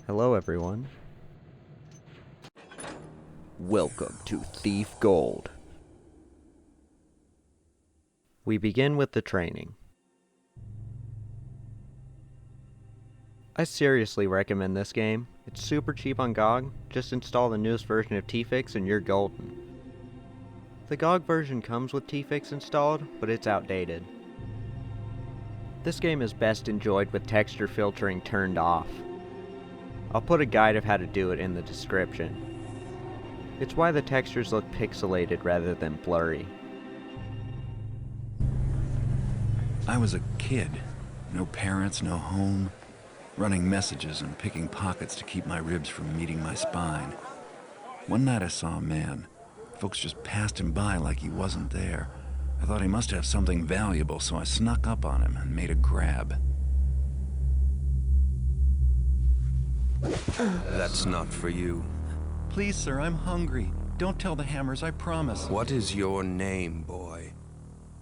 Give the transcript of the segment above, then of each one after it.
Hello everyone. Welcome to Thief Gold. We begin with the training. I seriously recommend this game. It's super cheap on GOG, just install the newest version of Tfix and you're golden. The GOG version comes with Tfix installed, but it's outdated. This game is best enjoyed with texture filtering turned off. I'll put a guide of how to do it in the description. It's why the textures look pixelated rather than blurry. I was a kid. No parents, no home. Running messages and picking pockets to keep my ribs from meeting my spine. One night I saw a man. Folks just passed him by like he wasn't there. I thought he must have something valuable, so I snuck up on him and made a grab. That's not for you. Please, sir, I'm hungry. Don't tell the Hammers, I promise. What is your name, boy?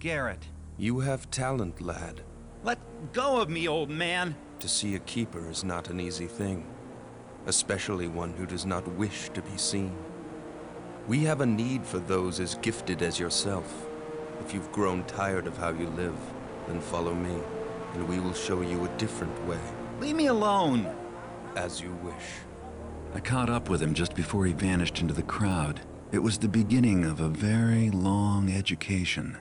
Garrett. You have talent, lad. Let go of me, old man! To see a keeper is not an easy thing, especially one who does not wish to be seen. We have a need for those as gifted as yourself. If you've grown tired of how you live, then follow me, and we will show you a different way. Leave me alone! As you wish. I caught up with him just before he vanished into the crowd. It was the beginning of a very long education.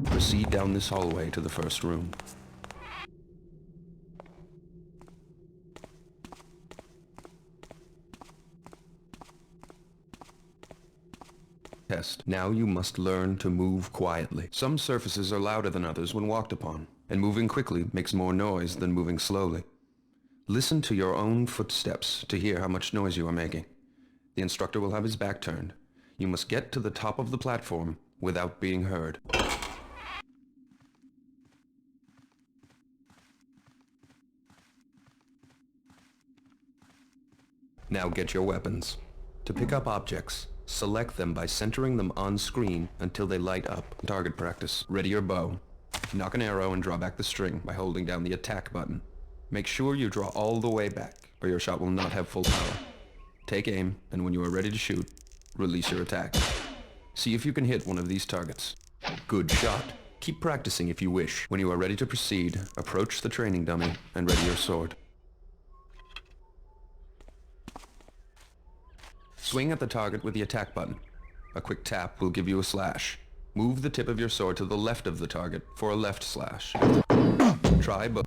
Proceed down this hallway to the first room. Test. Now you must learn to move quietly. Some surfaces are louder than others when walked upon, and moving quickly makes more noise than moving slowly. Listen to your own footsteps to hear how much noise you are making. The instructor will have his back turned. You must get to the top of the platform without being heard. Now get your weapons. To pick up objects, select them by centering them on screen until they light up. Target practice. Ready your bow. Knock an arrow and draw back the string by holding down the attack button. Make sure you draw all the way back, or your shot will not have full power. Take aim, and when you are ready to shoot, release your attack. See if you can hit one of these targets. Good shot. Keep practicing if you wish. When you are ready to proceed, approach the training dummy and ready your sword. Swing at the target with the attack button. A quick tap will give you a slash. Move the tip of your sword to the left of the target for a left slash. Try both.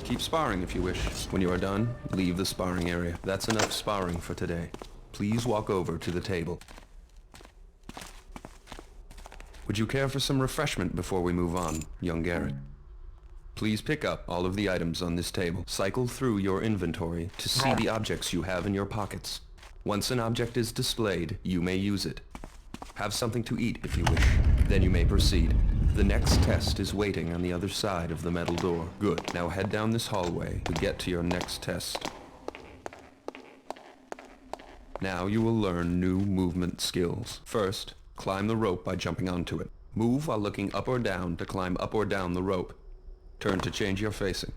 Keep sparring if you wish. When you are done, leave the sparring area. That's enough sparring for today. Please walk over to the table. Would you care for some refreshment before we move on, young Garrett? Please pick up all of the items on this table. Cycle through your inventory to see the objects you have in your pockets. Once an object is displayed, you may use it. Have something to eat if you wish. Then you may proceed. The next test is waiting on the other side of the metal door. Good. Now head down this hallway to get to your next test. Now you will learn new movement skills. First, climb the rope by jumping onto it. Move while looking up or down to climb up or down the rope. Turn to change your facing.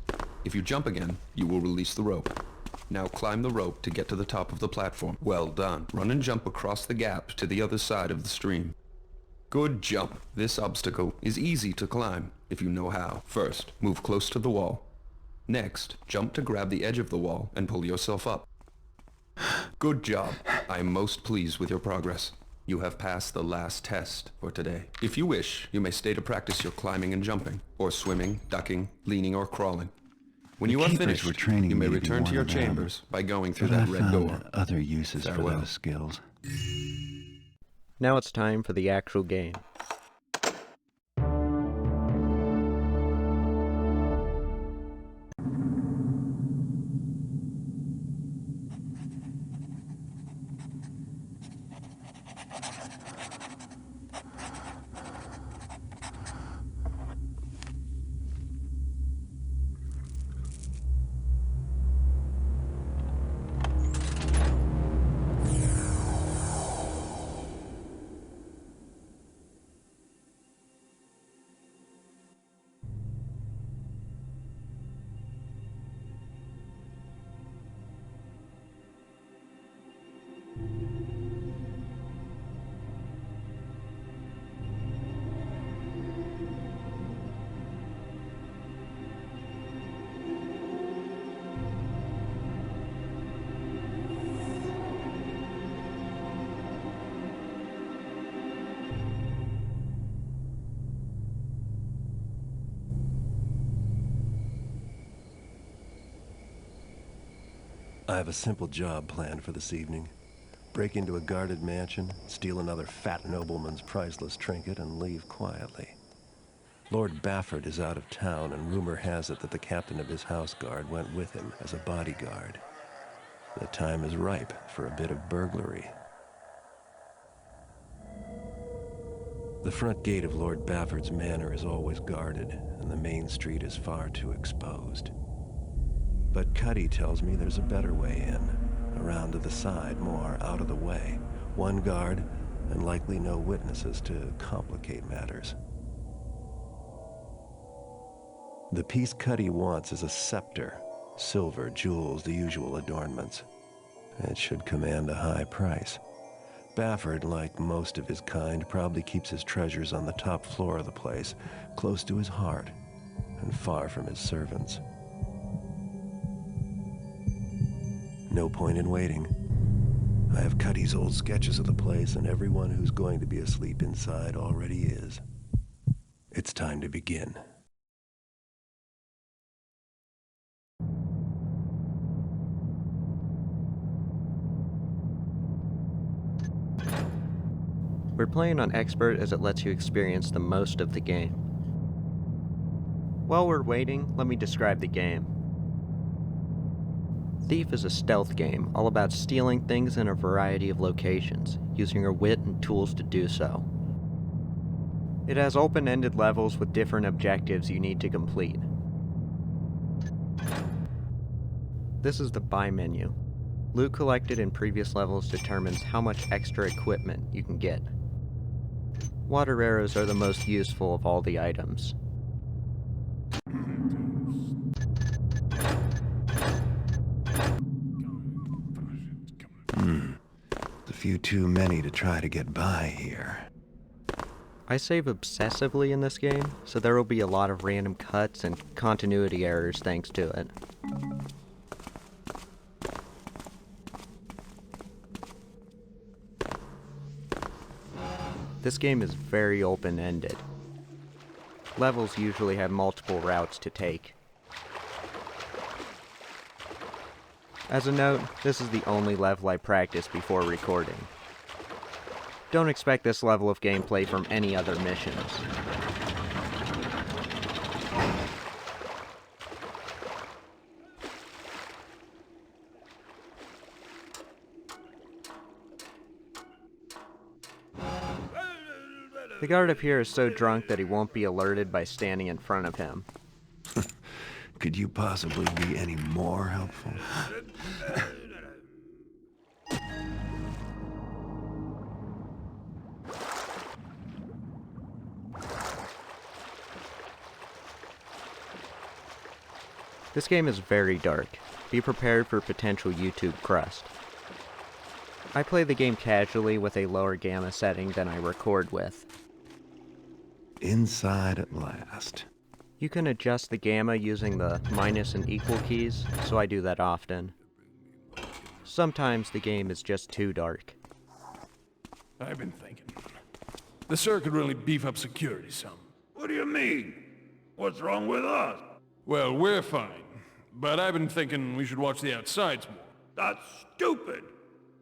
If you jump again, you will release the rope. Now climb the rope to get to the top of the platform. Well done. Run and jump across the gap to the other side of the stream. Good jump. This obstacle is easy to climb if you know how. First, move close to the wall. Next, jump to grab the edge of the wall and pull yourself up. Good job. I am most pleased with your progress. You have passed the last test for today. If you wish, you may stay to practice your climbing and jumping, or swimming, ducking, leaning, or crawling. When you are finished, you may return to your chambers by going through that red door. Other uses for those skills. Now it's time for the actual game. I have a simple job planned for this evening. Break into a guarded mansion, steal another fat nobleman's priceless trinket, and leave quietly. Lord Bafford is out of town, and rumor has it that the captain of his house guard went with him as a bodyguard. The time is ripe for a bit of burglary. The front gate of Lord Bafford's manor is always guarded, and the main street is far too exposed. But Cuddy tells me there's a better way in, around to the side, more out of the way. One guard, and likely no witnesses to complicate matters. The piece Cuddy wants is a scepter. Silver, jewels, the usual adornments. It should command a high price. Bafford, like most of his kind, probably keeps his treasures on the top floor of the place, close to his heart, and far from his servants. No point in waiting. I have Cuddy's old sketches of the place, and everyone who's going to be asleep inside already is. It's time to begin. We're playing on Expert as it lets you experience the most of the game. While we're waiting, let me describe the game. Thief is a stealth game, all about stealing things in a variety of locations, using your wit and tools to do so. It has open-ended levels with different objectives you need to complete. This is the buy menu. Loot collected in previous levels determines how much extra equipment you can get. Water arrows are the most useful of all the items. A few too many to try to get by here. I save obsessively in this game, so there will be a lot of random cuts and continuity errors thanks to it. This game is very open-ended. Levels usually have multiple routes to take. As a note, this is the only level I practiced before recording. Don't expect this level of gameplay from any other missions. The guard up here is so drunk that he won't be alerted by standing in front of him. Could you possibly be any more helpful? This game is very dark. Be prepared for potential YouTube crust. I play the game casually with a lower gamma setting than I record with. Inside at last. You can adjust the gamma using the minus and equal keys, so I do that often. Sometimes the game is just too dark. I've been thinking. The sir could really beef up security some. What do you mean? What's wrong with us? Well, we're fine. But I've been thinking we should watch the outsides more. That's stupid.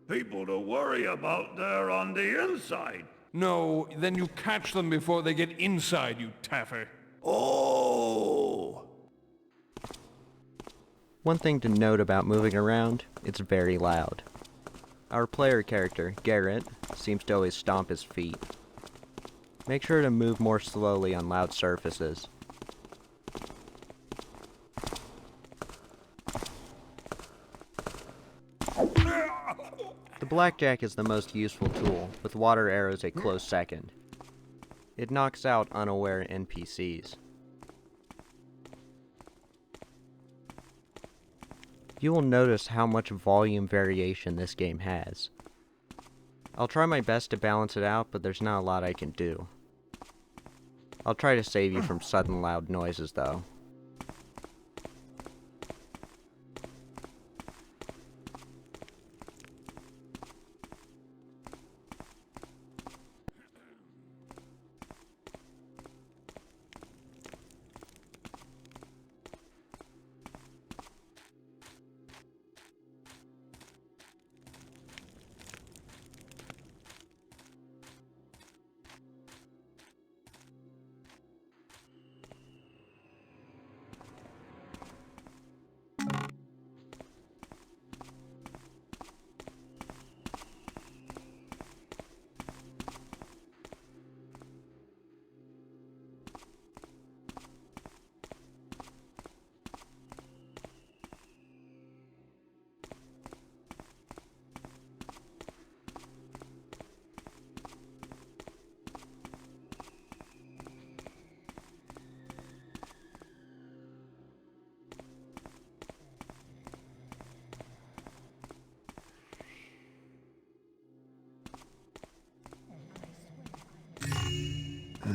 People to worry about there on the inside. No, then you catch them before they get inside, you taffer. Oh! One thing to note about moving around, it's very loud. Our player character, Garrett, seems to always stomp his feet. Make sure to move more slowly on loud surfaces. The blackjack is the most useful tool, with water arrows a close second. It knocks out unaware NPCs. You will notice how much volume variation this game has. I'll try my best to balance it out, but there's not a lot I can do. I'll try to save you from sudden loud noises, though.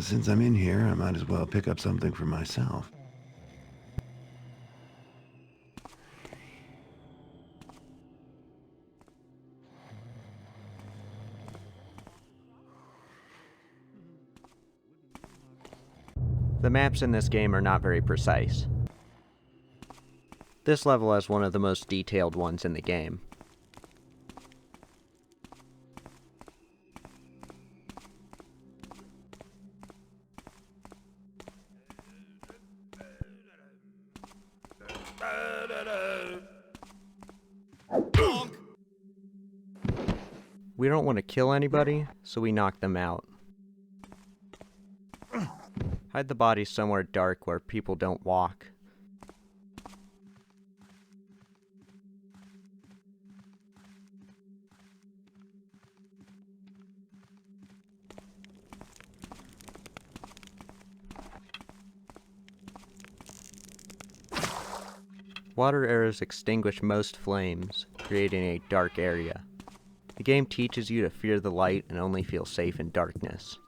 Since I'm in here, I might as well pick up something for myself. The maps in this game are not very precise. This level has one of the most detailed ones in the game. We don't want to kill anybody, so we knock them out. Hide the bodies somewhere dark where people don't walk. Water arrows extinguish most flames, creating a dark area. The game teaches you to fear the light and only feel safe in darkness.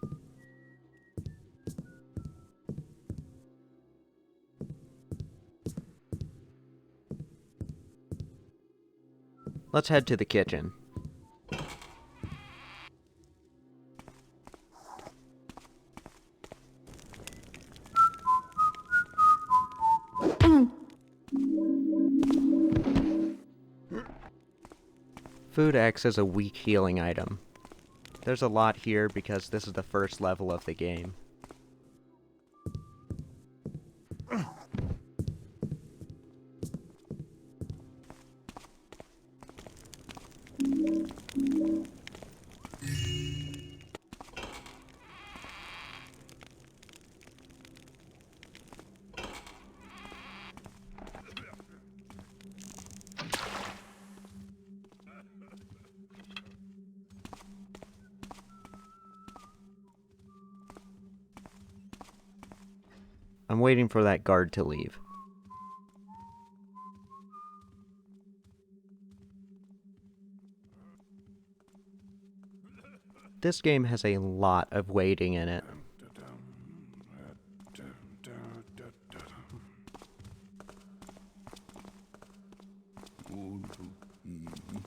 Let's head to the kitchen. Food acts as a weak healing item. There's a lot here because this is the first level of the game. I'm waiting for that guard to leave. This game has a lot of waiting in it.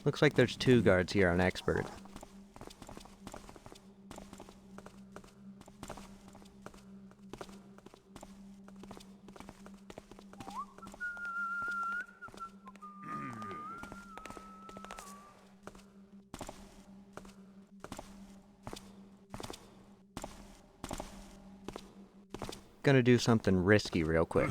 Looks like there's 2 guards here on Expert. Gonna do something risky real quick.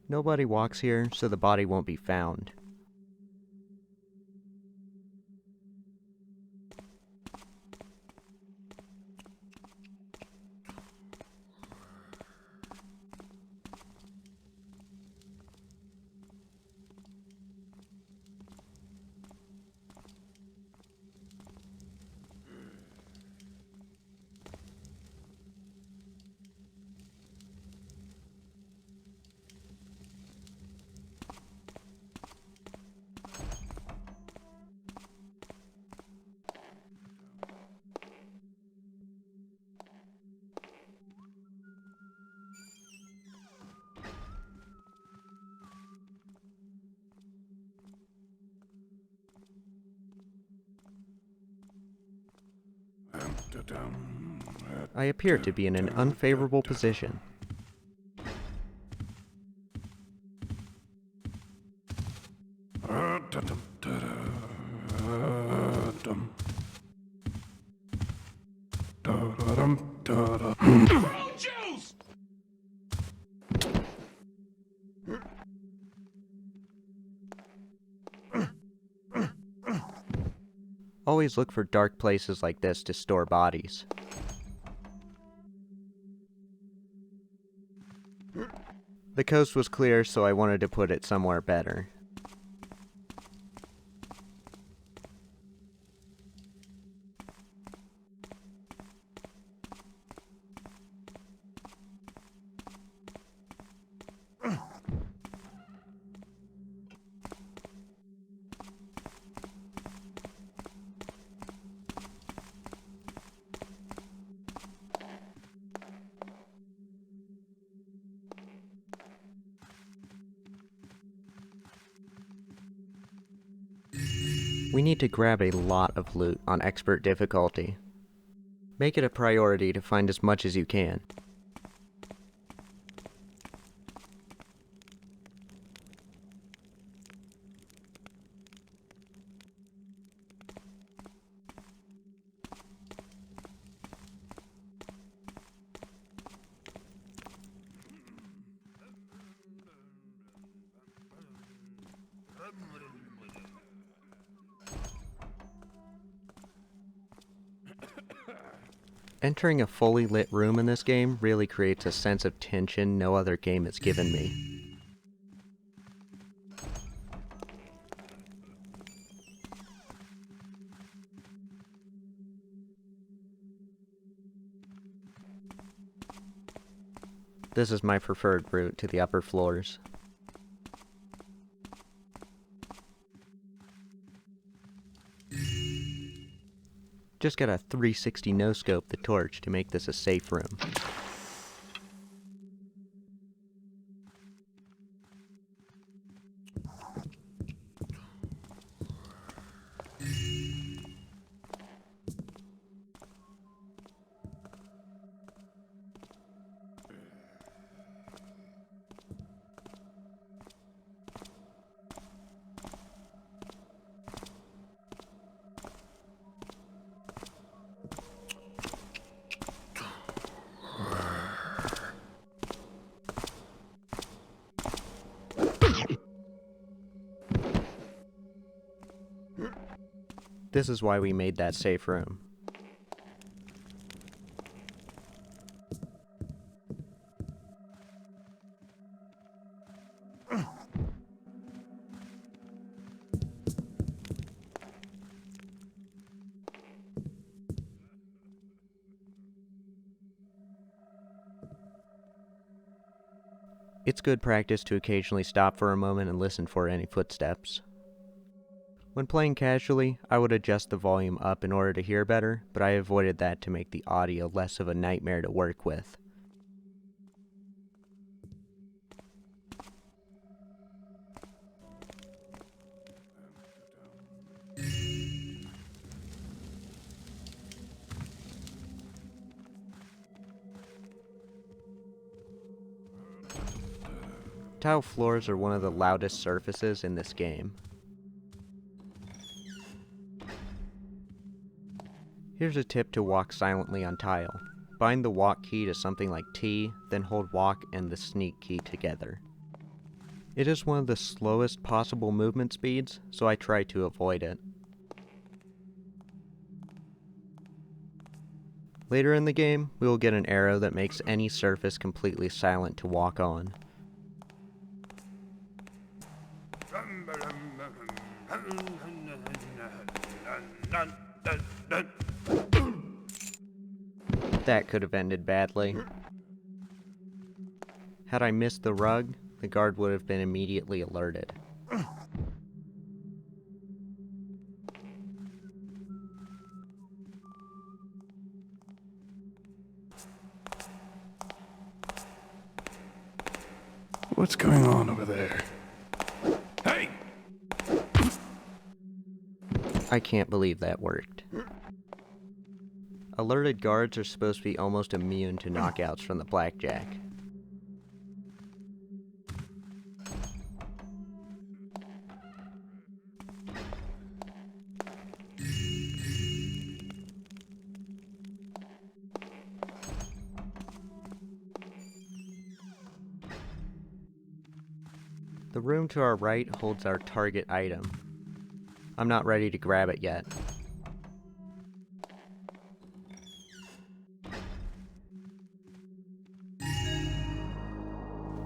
Nobody walks here, so the body won't be found. I appear to be in an unfavorable position. Always look for dark places like this to store bodies. The coast was clear, so I wanted to put it somewhere better. We need to grab a lot of loot on expert difficulty. Make it a priority to find as much as you can. Entering a fully lit room in this game really creates a sense of tension no other game has given me. This is my preferred route to the upper floors. Just gotta 360 no-scope the torch to make this a safe room. This is why we made that safe room. It's good practice to occasionally stop for a moment and listen for any footsteps. When playing casually, I would adjust the volume up in order to hear better, but I avoided that to make the audio less of a nightmare to work with. Tile floors are one of the loudest surfaces in this game. Here's a tip to walk silently on tile. Bind the walk key to something like T, then hold walk and the sneak key together. It is one of the slowest possible movement speeds, so I try to avoid it. Later in the game, we will get an arrow that makes any surface completely silent to walk on. That could have ended badly. Had I missed the rug, the guard would have been immediately alerted. What's going on over there? Hey! I can't believe that worked. Alerted guards are supposed to be almost immune to knockouts from the blackjack. The room to our right holds our target item. I'm not ready to grab it yet.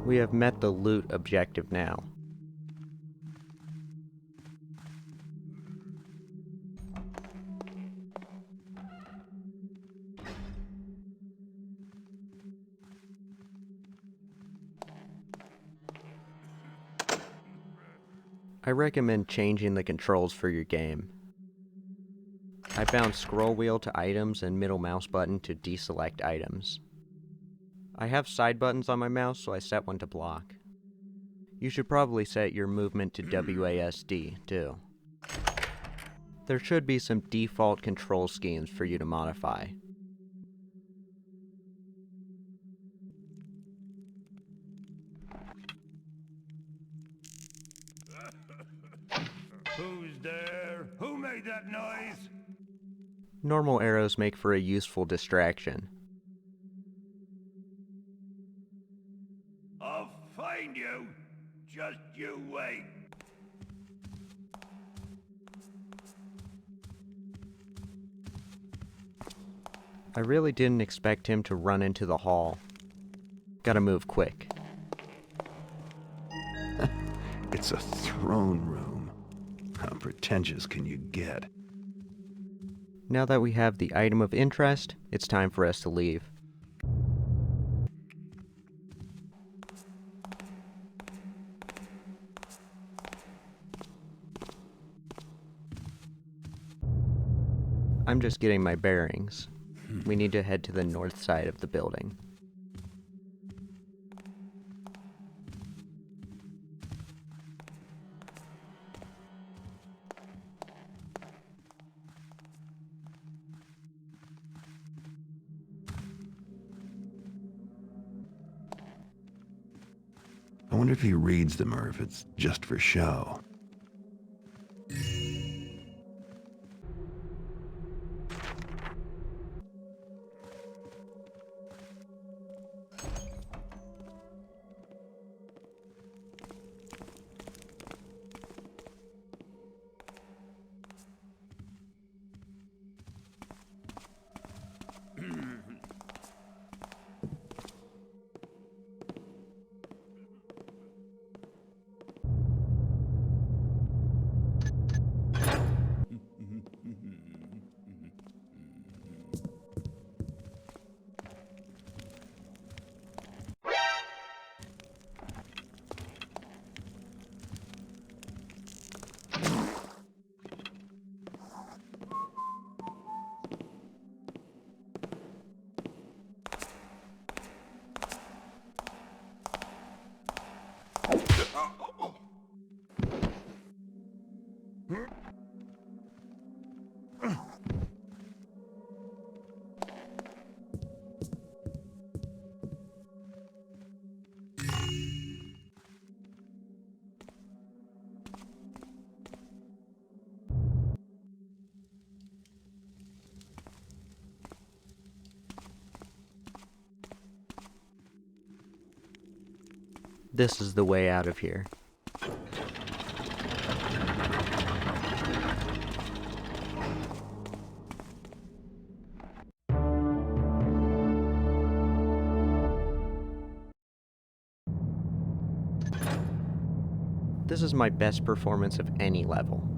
We have met the loot objective now. I recommend changing the controls for your game. I bound scroll wheel to items and middle mouse button to deselect items. I have side buttons on my mouse, so I set one to block. You should probably set your movement to WASD, too. There should be some default control schemes for you to modify. Who's there? Who made that noise? Normal arrows make for a useful distraction. I'll find you. Just you wait. I really didn't expect him to run into the hall. Gotta move quick. It's a throne room. How pretentious can you get? Now that we have the item of interest, it's time for us to leave. I'm just getting my bearings. We need to head to the north side of the building. I wonder if he reads them or if it's just for show. This is the way out of here. This is my best performance of any level.